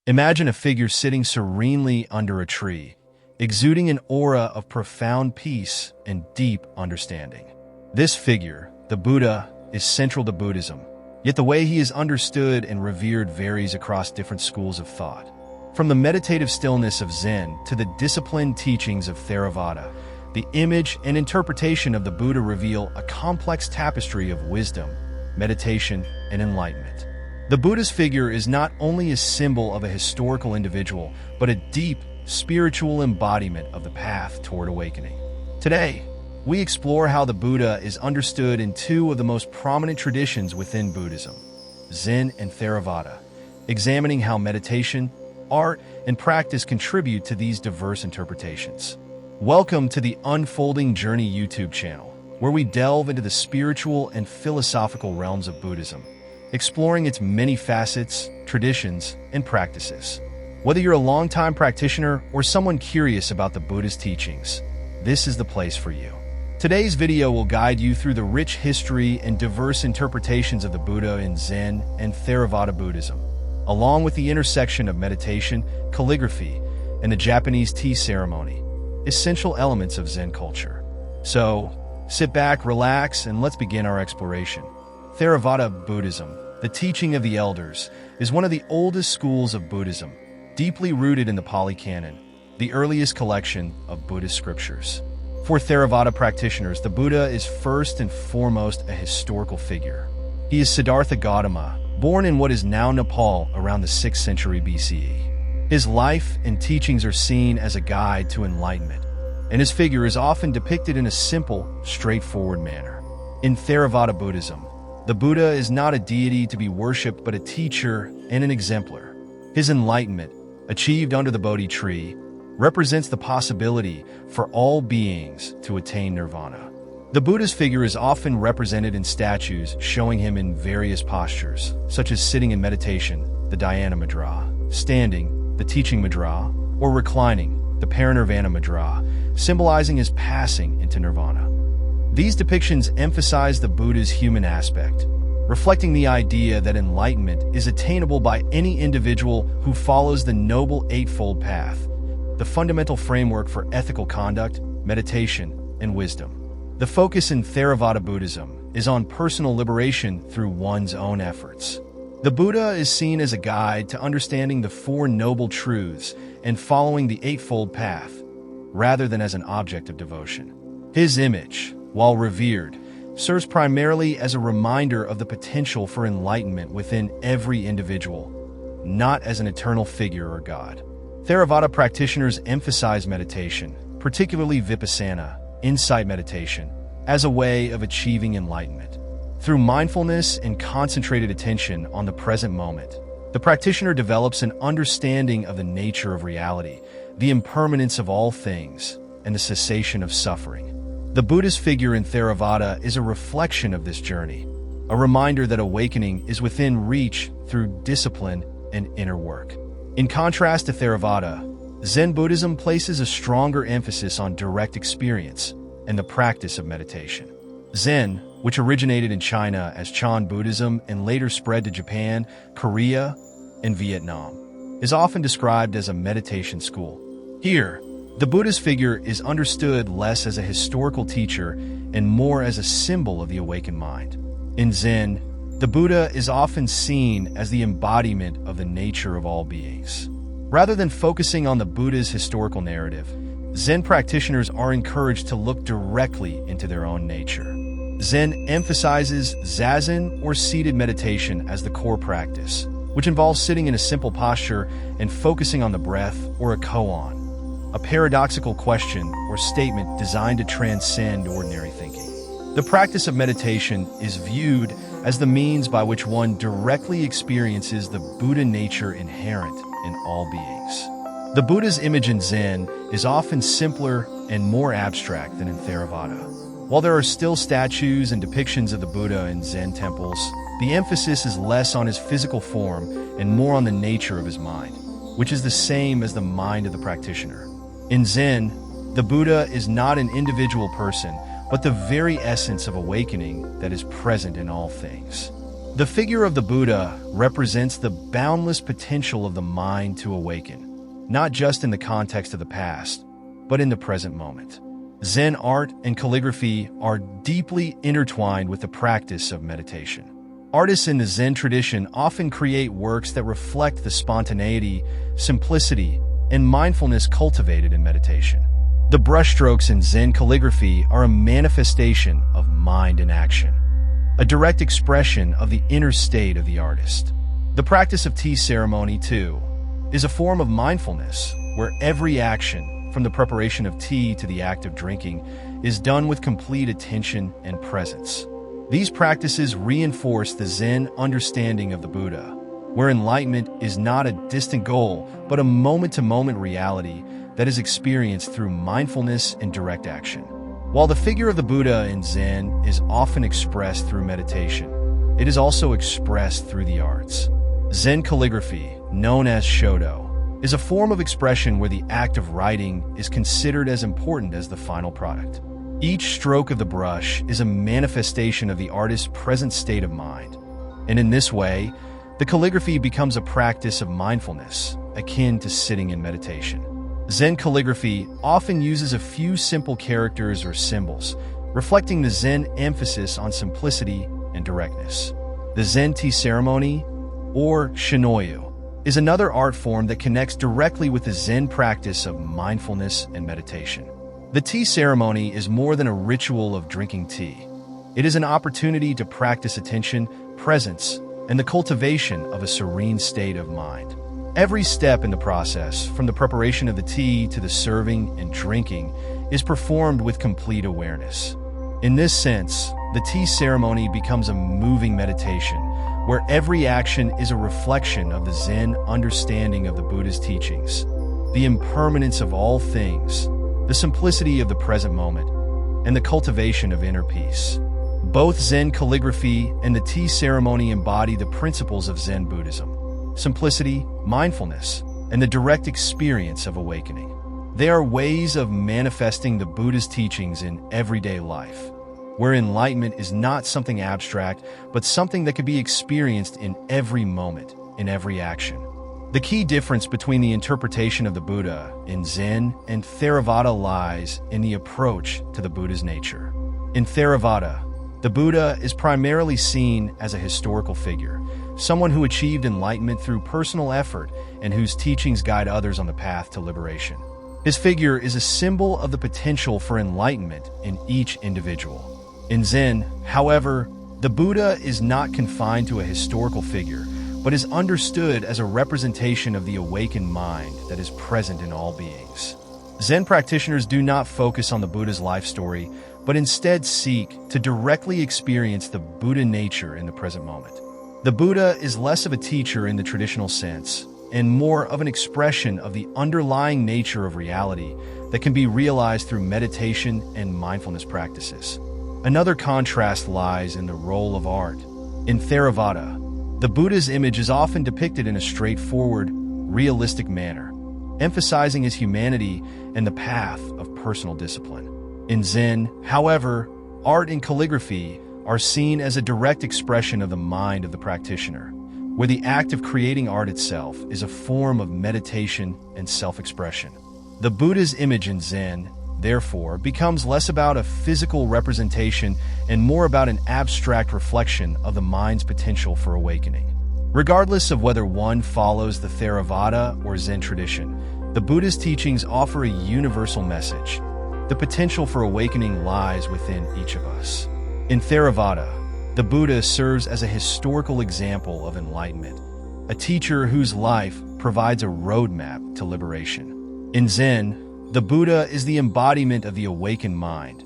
Imagine a figure sitting serenely under a tree, exuding an aura of profound peace and deep understanding. This figure, the Buddha, is central to Buddhism, yet the way he is understood and revered varies across different schools of thought. From the meditative stillness of Zen to the disciplined teachings of Theravada, the image and interpretation of the Buddha reveal a complex tapestry of wisdom, meditation, and enlightenment. The Buddha's figure is not only a symbol of a historical individual, but a deep, spiritual embodiment of the path toward awakening. Today, we explore how the Buddha is understood in two of the most prominent traditions within Buddhism, Zen and Theravada, examining how meditation, art, and practice contribute to these diverse interpretations. Welcome to the Unfolding Journey YouTube channel, where we delve into the spiritual and philosophical realms of Buddhism, exploring its many facets, traditions, and practices. Whether you're a longtime practitioner or someone curious about the Buddha's teachings, this is the place for you. Today's video will guide you through the rich history and diverse interpretations of the Buddha in Zen and Theravada Buddhism, along with the intersection of meditation, calligraphy, and the Japanese tea ceremony, essential elements of Zen culture. So, sit back, relax, and let's begin our exploration. Theravada Buddhism, the teaching of the elders, is one of the oldest schools of Buddhism, deeply rooted in the Pali Canon, the earliest collection of Buddhist scriptures. For Theravada practitioners, the Buddha is first and foremost a historical figure. He is Siddhartha Gautama, born in what is now Nepal around the 6th century BCE. His life and teachings are seen as a guide to enlightenment, and his figure is often depicted in a simple, straightforward manner. In Theravada Buddhism, the Buddha is not a deity to be worshipped but a teacher and an exemplar. His enlightenment, achieved under the Bodhi tree, represents the possibility for all beings to attain nirvana. The Buddha's figure is often represented in statues showing him in various postures, such as sitting in meditation, the Dhyana Mudra, standing, the Teaching Mudra, or reclining, the Parinirvana Mudra, symbolizing his passing into nirvana. These depictions emphasize the Buddha's human aspect, reflecting the idea that enlightenment is attainable by any individual who follows the Noble Eightfold Path, the fundamental framework for ethical conduct, meditation, and wisdom. The focus in Theravada Buddhism is on personal liberation through one's own efforts. The Buddha is seen as a guide to understanding the Four Noble Truths and following the Eightfold Path, rather than as an object of devotion. His image, while revered, serves primarily as a reminder of the potential for enlightenment within every individual, not as an eternal figure or god. Theravada practitioners emphasize meditation, particularly vipassana, insight meditation, as a way of achieving enlightenment. Through mindfulness and concentrated attention on the present moment, the practitioner develops an understanding of the nature of reality, the impermanence of all things, and the cessation of suffering. The Buddha's figure in Theravada is a reflection of this journey, a reminder that awakening is within reach through discipline and inner work. In contrast to Theravada, Zen Buddhism places a stronger emphasis on direct experience and the practice of meditation. Zen, which originated in China as Chan Buddhism and later spread to Japan, Korea, and Vietnam, is often described as a meditation school. Here, the Buddha's figure is understood less as a historical teacher and more as a symbol of the awakened mind. In Zen, the Buddha is often seen as the embodiment of the nature of all beings. Rather than focusing on the Buddha's historical narrative, Zen practitioners are encouraged to look directly into their own nature. Zen emphasizes zazen or seated meditation as the core practice, which involves sitting in a simple posture and focusing on the breath or a koan, a paradoxical question or statement designed to transcend ordinary thinking. The practice of meditation is viewed as the means by which one directly experiences the Buddha nature inherent in all beings. The Buddha's image in Zen is often simpler and more abstract than in Theravada. While there are still statues and depictions of the Buddha in Zen temples, the emphasis is less on his physical form and more on the nature of his mind, which is the same as the mind of the practitioner. In Zen, the Buddha is not an individual person, but the very essence of awakening that is present in all things. The figure of the Buddha represents the boundless potential of the mind to awaken, not just in the context of the past, but in the present moment. Zen art and calligraphy are deeply intertwined with the practice of meditation. Artists in the Zen tradition often create works that reflect the spontaneity, simplicity, and mindfulness cultivated in meditation. The brushstrokes in Zen calligraphy are a manifestation of mind in action, a direct expression of the inner state of the artist. The practice of tea ceremony, too, is a form of mindfulness where every action, from the preparation of tea to the act of drinking, is done with complete attention and presence. These practices reinforce the Zen understanding of the Buddha, where enlightenment is not a distant goal, but a moment-to-moment reality that is experienced through mindfulness and direct action. While the figure of the Buddha in Zen is often expressed through meditation, it is also expressed through the arts. Zen calligraphy, known as shodo, is a form of expression where the act of writing is considered as important as the final product. Each stroke of the brush is a manifestation of the artist's present state of mind, and in this way, the calligraphy becomes a practice of mindfulness, akin to sitting in meditation. Zen calligraphy often uses a few simple characters or symbols, reflecting the Zen emphasis on simplicity and directness. The Zen tea ceremony, or shinoyu, is another art form that connects directly with the Zen practice of mindfulness and meditation. The tea ceremony is more than a ritual of drinking tea. It is an opportunity to practice attention, presence, and the cultivation of a serene state of mind. Every step in the process, from the preparation of the tea to the serving and drinking, is performed with complete awareness. In this sense, the tea ceremony becomes a moving meditation, where every action is a reflection of the Zen understanding of the Buddha's teachings, the impermanence of all things, the simplicity of the present moment, and the cultivation of inner peace. Both Zen calligraphy and the tea ceremony embody the principles of Zen Buddhism: simplicity, mindfulness, and the direct experience of awakening. They are ways of manifesting the Buddha's teachings in everyday life, where enlightenment is not something abstract, but something that can be experienced in every moment, in every action. The key difference between the interpretation of the Buddha in Zen and Theravada lies in the approach to the Buddha's nature. In Theravada, the Buddha is primarily seen as a historical figure, someone who achieved enlightenment through personal effort and whose teachings guide others on the path to liberation. His figure is a symbol of the potential for enlightenment in each individual. In Zen, however, the Buddha is not confined to a historical figure, but is understood as a representation of the awakened mind that is present in all beings. Zen practitioners do not focus on the Buddha's life story, but instead seek to directly experience the Buddha nature in the present moment. The Buddha is less of a teacher in the traditional sense, and more of an expression of the underlying nature of reality that can be realized through meditation and mindfulness practices. Another contrast lies in the role of art. In Theravada, the Buddha's image is often depicted in a straightforward, realistic manner, emphasizing his humanity and the path of personal discipline. In Zen, however, art and calligraphy are seen as a direct expression of the mind of the practitioner, where the act of creating art itself is a form of meditation and self-expression. The Buddha's image in Zen, therefore, becomes less about a physical representation and more about an abstract reflection of the mind's potential for awakening. Regardless of whether one follows the Theravada or Zen tradition, the Buddha's teachings offer a universal message. The potential for awakening lies within each of us. In Theravada, the Buddha serves as a historical example of enlightenment, a teacher whose life provides a roadmap to liberation. In Zen, the Buddha is the embodiment of the awakened mind,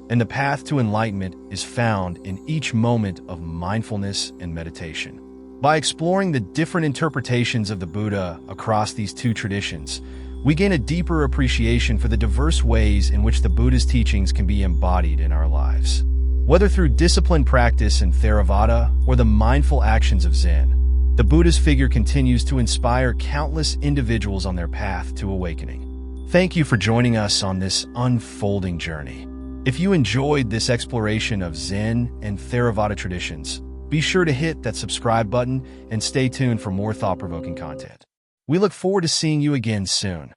and the path to enlightenment is found in each moment of mindfulness and meditation. By exploring the different interpretations of the Buddha across these two traditions, we gain a deeper appreciation for the diverse ways in which the Buddha's teachings can be embodied in our lives. Whether through disciplined practice in Theravada or the mindful actions of Zen, the Buddha's figure continues to inspire countless individuals on their path to awakening. Thank you for joining us on this unfolding journey. If you enjoyed this exploration of Zen and Theravada traditions, Be sure to hit that subscribe button and stay tuned for more thought-provoking content. We look forward to seeing you again soon.